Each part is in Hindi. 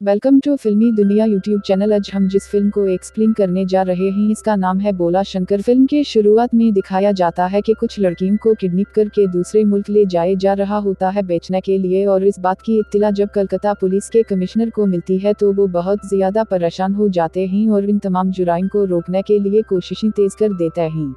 वेलकम टू फिल्मी दुनिया यूट्यूब चैनल। आज हम जिस फिल्म को एक्सप्लेन करने जा रहे हैं इसका नाम है बोला शंकर। फिल्म के शुरुआत में दिखाया जाता है कि कुछ लड़कियों को किडनैप करके दूसरे मुल्क ले जाया जा रहा होता है बेचने के लिए, और इस बात की इत्तला जब कलकत्ता पुलिस के कमिश्नर को मिलती है तो वो बहुत ज्यादा परेशान हो जाते हैं और इन तमाम जुराइम को रोकने के लिए कोशिशें तेज कर देते हैं।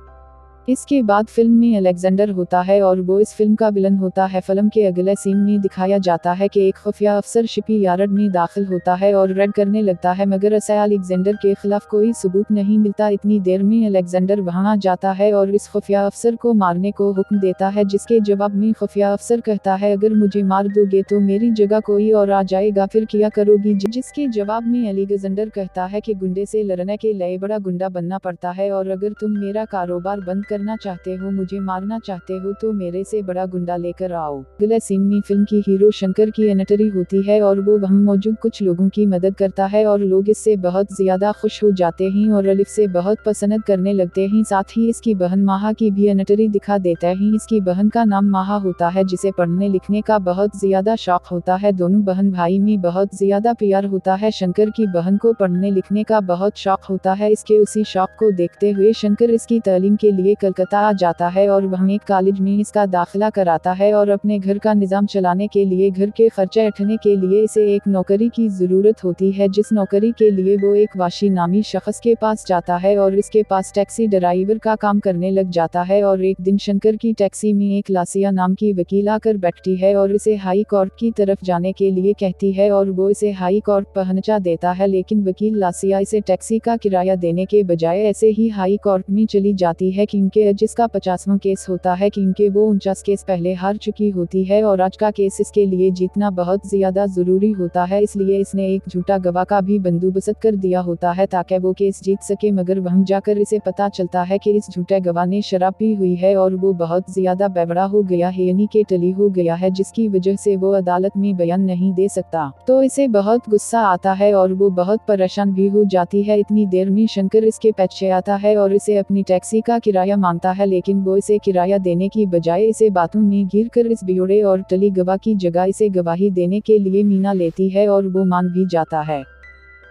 इसके बाद फिल्म में अलेक्जेंडर होता है और वो इस फिल्म का विलन होता है। फिल्म के अगले सीन में दिखाया जाता है कि एक खुफिया अफसर शिपी यार्ड में दाखिल होता है और रेड करने लगता है, मगर ऐसे अलेक्जेंडर के खिलाफ कोई सबूत नहीं मिलता। इतनी देर में अलेक्जेंडर वहां जाता है और इस खुफिया अफसर को मारने को हुक्म देता है, जिसके जवाब में खुफिया अफसर कहता है अगर मुझे मार दोगे तो मेरी जगह कोई और आ जाएगा, फिर क्या करोगी? जिसके जवाब में अलेक्जेंडर कहता है कि गुंडे से लड़ने के लिए बड़ा गुंडा बनना पड़ता है, और अगर तुम मेरा कारोबार बंद करना चाहते हो, मुझे मारना चाहते हो, तो मेरे से बड़ा गुंडा लेकर आओ। अगले सीन में फिल्म की हीरो शंकर की एंट्री होती है और वो वहां मौजूद कुछ लोगों की मदद करता है और लोग इससे बहुत ज्यादा खुश हो जाते हैं और अलिफ से बहुत पसंद करने लगते हैं। साथ ही इसकी बहन माहा की भी एंट्री दिखा देते हैं। इसकी बहन का नाम माहा होता है, जिसे पढ़ने लिखने का बहुत ज्यादा शौक होता है। दोनों बहन भाई में बहुत ज्यादा प्यार होता है। शंकर की बहन को पढ़ने लिखने का बहुत शौक होता है। इसके उसी शौक को देखते हुए शंकर इसकी तालीम के लिए कलकत्ता आ जाता है और वहाँ एक कॉलेज में इसका दाखिला कराता है, और अपने घर का निजाम चलाने के लिए, घर के खर्चे उठाने के लिए इसे एक नौकरी की जरूरत होती है, जिस नौकरी के लिए वो एक वाशी नामी शख्स के पास जाता है और इसके पास टैक्सी ड्राइवर का काम करने लग जाता है। और एक दिन शंकर की टैक्सी में एक लासिया नाम की वकील आकर बैठती है और इसे हाई कोर्ट की तरफ जाने के लिए कहती है और वो इसे हाई कोर्ट पहुंचा देता है, लेकिन वकील लासिया इसे टैक्सी का किराया देने के बजाय ऐसे ही हाई कोर्ट में चली जाती है, क्योंकि जिसका 50वां केस होता है, क्योंकि वो 49 केस पहले हार चुकी होती है और आज का केस इसके लिए जीतना बहुत ज्यादा जरूरी होता है। इसलिए इसने एक झूठा गवाह का भी बंदोबस्त कर दिया होता है ताकि वो केस जीत सके, मगर वहां जाकर इसे पता चलता है कि इस झूठे गवाह ने शराब पी हुई है और वो बहुत ज्यादा बेवड़ा हो गया है, यानी कि टली हो गया है, जिसकी वजह से वो अदालत में बयान नहीं दे सकता। तो इसे बहुत गुस्सा आता है और वो बहुत परेशान भी हो जाती है। इतनी देर में शंकर इसके पीछे आता है और इसे अपनी टैक्सी का किराया मांगता है, लेकिन वो इसे किराया देने की बजाय इसे बातों में घिर कर इस बेवड़े और टली गवाह की जगह इसे गवाही देने के लिए मीना लेती है और वो मान भी जाता है।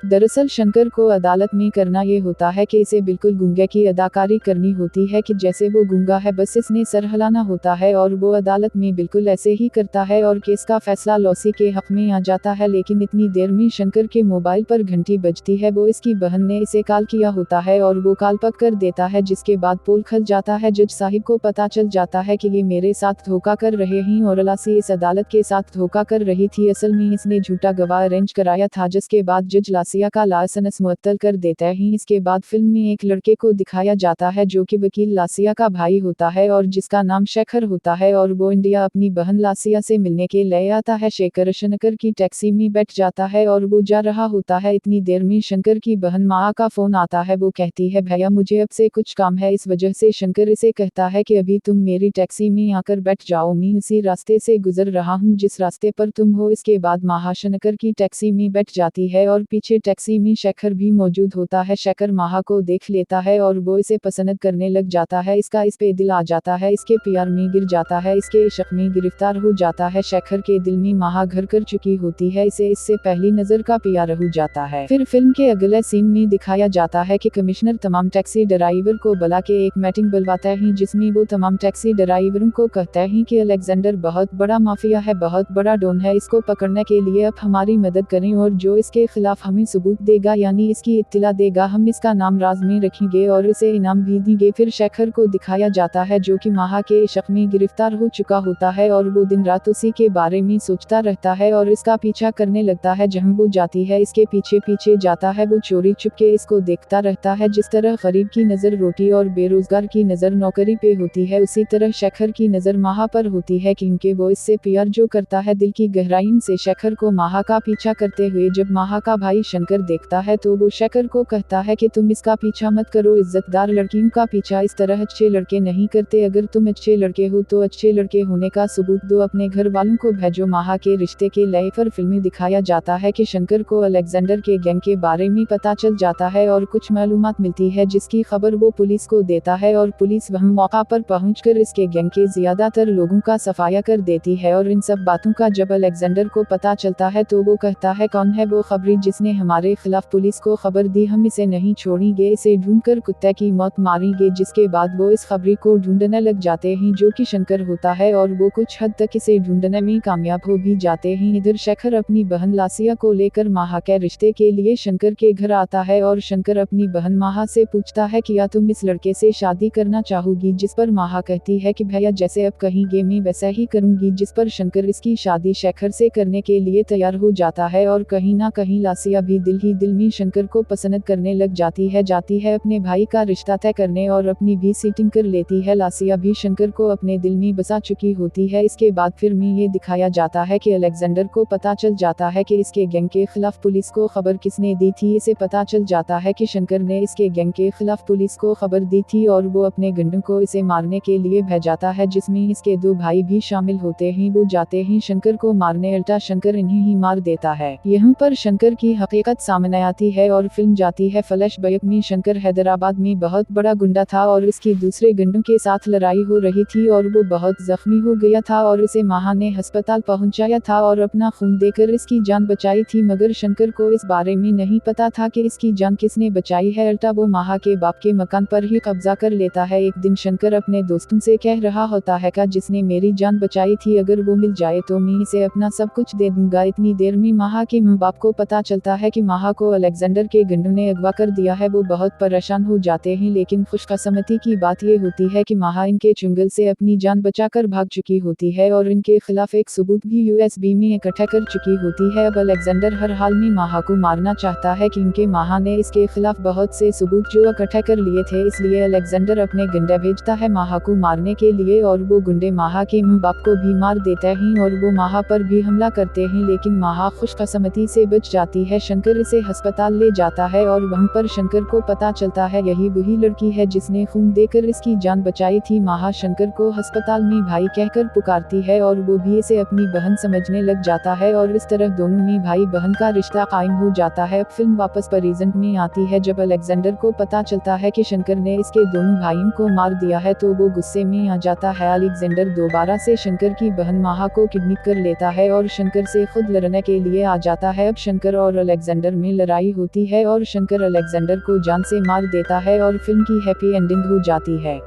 दरअसल शंकर को अदालत में करना ये होता है कि इसे बिल्कुल गूंगे की अदाकारी करनी होती है कि जैसे वो गूंगा है, बस इसने सर हिलाना होता है, और वो अदालत में बिल्कुल ऐसे ही करता है और केस का फैसला लॉसी के हक में आ जाता है। लेकिन इतनी देर में शंकर के मोबाइल पर घंटी बजती है। वो इसकी बहन ने इसे कॉल किया होता है और वो कॉल पक कर देता है, जिसके बाद पोल खुल जाता है। जज साहिब को पता चल जाता है कि ये मेरे साथ धोखा कर रहे हैं और लासी इस अदालत के साथ धोखा कर रही थी। असल में इसने झूठा गवाह अरेंज कराया था, जिसके बाद जज लासिया का लाइसेंस मुअत्तल कर देते हैं। इसके बाद फिल्म में एक लड़के को दिखाया जाता है जो कि वकील लासिया का भाई होता है और जिसका नाम शेखर होता है, और वो इंडिया अपनी बहन लासिया से मिलने के लिए आता है। शेखर शंकर की टैक्सी में बैठ जाता है और वो जा रहा होता है। इतनी देर में शंकर की बहन माँ का फोन आता है। वो कहती है भैया मुझे अब से कुछ काम है। इस वजह से शंकर इसे कहता है कि अभी तुम मेरी टैक्सी में आकर बैठ जाओ, मैं उसी रास्ते से गुजर रहा हूँ जिस रास्ते पर तुम हो। इसके बाद माहा शंकर की टैक्सी में बैठ जाती है और पीछे टैक्सी में शेखर भी मौजूद होता है। शेखर माहा को देख लेता है और वो इसे पसंद करने लग जाता है। इसका इस पे दिल आ जाता है, इसके प्यार में गिर जाता है, इसके इश्क में गिरफ्तार हो जाता है। शेखर के दिल में माहा घर कर चुकी होती है, इसे इससे पहली नजर का प्यार हो जाता है। फिर फिल्म के अगले सीन में दिखाया जाता है कि कमिश्नर तमाम टैक्सी ड्राइवर को बुला के एक मीटिंग बुलवाते हैं, जिसमें वो तमाम टैक्सी ड्राइवरों को कहते हैं कि अलेक्जेंडर बहुत बड़ा माफिया है, बहुत बड़ा डॉन है, इसको पकड़ने के लिए आप हमारी मदद करें और जो इसके खिलाफ हमें सबूत देगा यानी इसकी इत्तला देगा, हम इसका नाम राज में रखेंगे और इसे इनाम भी देंगे। फिर शेखर को दिखाया जाता है जो कि माहा के इश्क में गिरफ्तार हो चुका होता है और वो दिन रात उसी के बारे में सोचता रहता है और इसका पीछा करने लगता है। जहाँ वो जाती है इसके पीछे पीछे जाता है। वो चोरी चुपके इसको देखता रहता है। जिस तरह गरीब की नजर रोटी और बेरोजगार की नजर नौकरी पे होती है, उसी तरह शेखर की नजर माहा पर होती है, क्योंकि वो इससे प्यार जो करता है दिल की गहराई से। शेखर को माहा का पीछा करते हुए जब माहा का भाई शंकर देखता है तो वो शेखर को कहता है कि तुम इसका पीछा मत करो, इज्जतदार लड़कियों का पीछा इस तरह अच्छे लड़के नहीं करते, अगर तुम अच्छे लड़के हो तो अच्छे लड़के होने का सबूत दो, अपने घर वालों को भेजो। माहा के रिश्ते के लय पर फिल्मी दिखाया जाता है कि शंकर को अलेक्जेंडर के गैंग के बारे में पता चल जाता है और कुछ मालूमात मिलती है जिसकी खबर वो पुलिस को देता है और पुलिस वह मौका पर पहुंचकर इसके गैंग के ज्यादातर लोगों का सफाया कर देती है। और इन सब बातों का जब अलेक्जेंडर को पता चलता है तो वो कहता है कौन है वो खबरी जिसने हमारे खिलाफ पुलिस को खबर दी, हम इसे नहीं छोड़ेंगे, इसे ढूंढकर कुत्ते की मौत मारेंगे। जिसके बाद वो इस खबरी को ढूंढने लग जाते हैं जो कि शंकर होता है और वो कुछ हद तक इसे ढूंढने में कामयाब हो भी जाते हैं। इधर शेखर अपनी बहन लासिया को लेकर माहा के रिश्ते के लिए शंकर के घर आता है और शंकर अपनी बहन माहा से पूछता है कि क्या तुम इस लड़के से शादी करना चाहोगी, जिस पर माहा कहती है कि भैया जैसे अब कहेंगे मैं वैसा ही करूंगी, जिस पर शंकर इसकी शादी शेखर से करने के लिए तैयार हो जाता है और कहीं ना कहीं लासिया भी दिल ही दिल में शंकर को पसंद करने लग जाती है अपने भाई का रिश्ता तय करने और अपनी भी सीटिंग कर लेती है। लासिया भी शंकर को अपने दिल में बसा चुकी होती है। इसके बाद फिर में ये दिखाया जाता है कि अलेक्जेंडर को पता चल जाता है कि इसके गैंग के खिलाफ पुलिस को खबर किसने दी थी। इसे पता चल जाता है कि शंकर ने इसके गैंग के खिलाफ पुलिस को खबर दी थी और वो अपने गुंडों को इसे मारने के लिए भेजाता है जिसमें इसके दो भाई भी शामिल होते हैं। वो जाते हैं शंकर को मारने, उल्टा शंकर इन्हें ही मार देता है। यहाँ पर शंकर की हकीकत सामने आती है और फिल्म जाती है फ्लैशबैक में। शंकर हैदराबाद में बहुत बड़ा गुंडा था और इसकी दूसरे गुंडों के साथ लड़ाई हो रही थी और वो बहुत जख्मी हो गया था और इसे माहा ने अस्पताल पहुंचाया था और अपना खून देकर इसकी जान बचाई थी, मगर शंकर को इस बारे में नहीं पता था कि इसकी जान किसने बचाई है। उल्टा वो माहा के बाप के मकान पर ही कब्जा कर लेता है। एक दिन शंकर अपने दोस्तों से कह रहा होता है कि जिसने मेरी जान बचाई थी अगर वो मिल जाए तो मैं इसे अपना सब कुछ दे दूंगा। इतनी देर में माहा के माँ बाप को पता चलता है कि माहा को अलेक्जेंडर के गुंडों ने अगवा कर दिया है। वो बहुत परेशान हो जाते हैं, लेकिन खुशकिस्मती की बात ये होती है कि माहा इनके चुंगल से अपनी जान बचाकर भाग चुकी होती है और इनके खिलाफ एक सबूत भी यूएसबी में इकट्ठा कर चुकी होती है। अब अलेक्जेंडर हर हाल में माहा को मारना चाहता है क्योंकि माहा ने इसके खिलाफ बहुत से सबूत जो इकट्ठा कर लिए थे, इसलिए अलेक्जेंडर अपने गुंडे भेजता है माहा को मारने के लिए और वो गुंडे माहा के माँ बाप को भी मार देते हैं और वो माहा पर भी हमला करते हैं, लेकिन माहा खुशकिस्मती से बच जाती है। शंकर इसे अस्पताल ले जाता है और वहाँ पर शंकर को पता चलता है यही वही लड़की है जिसने खून देकर इसकी जान बचाई थी। माहा शंकर को अस्पताल में भाई कहकर पुकारती है और वो भी इसे अपनी बहन समझने लग जाता है और इस तरह दोनों में भाई बहन का रिश्ता कायम हो जाता है। अब फिल्म वापस प्रेजेंट में आती है। जब अलेक्जेंडर को पता चलता है कि शंकर ने इसके दोनों भाइयों को मार दिया है तो वो गुस्से में आ जाता है। अलेक्जेंडर दोबारा से शंकर की बहन माहा को किडनैप कर लेता है और शंकर से खुद लड़ने के लिए आ जाता है। अब शंकर और अलेक्जेंडर में लड़ाई होती है और शंकर अलेक्जेंडर को जान से मार देता है और फिल्म की हैप्पी एंडिंग हो जाती है।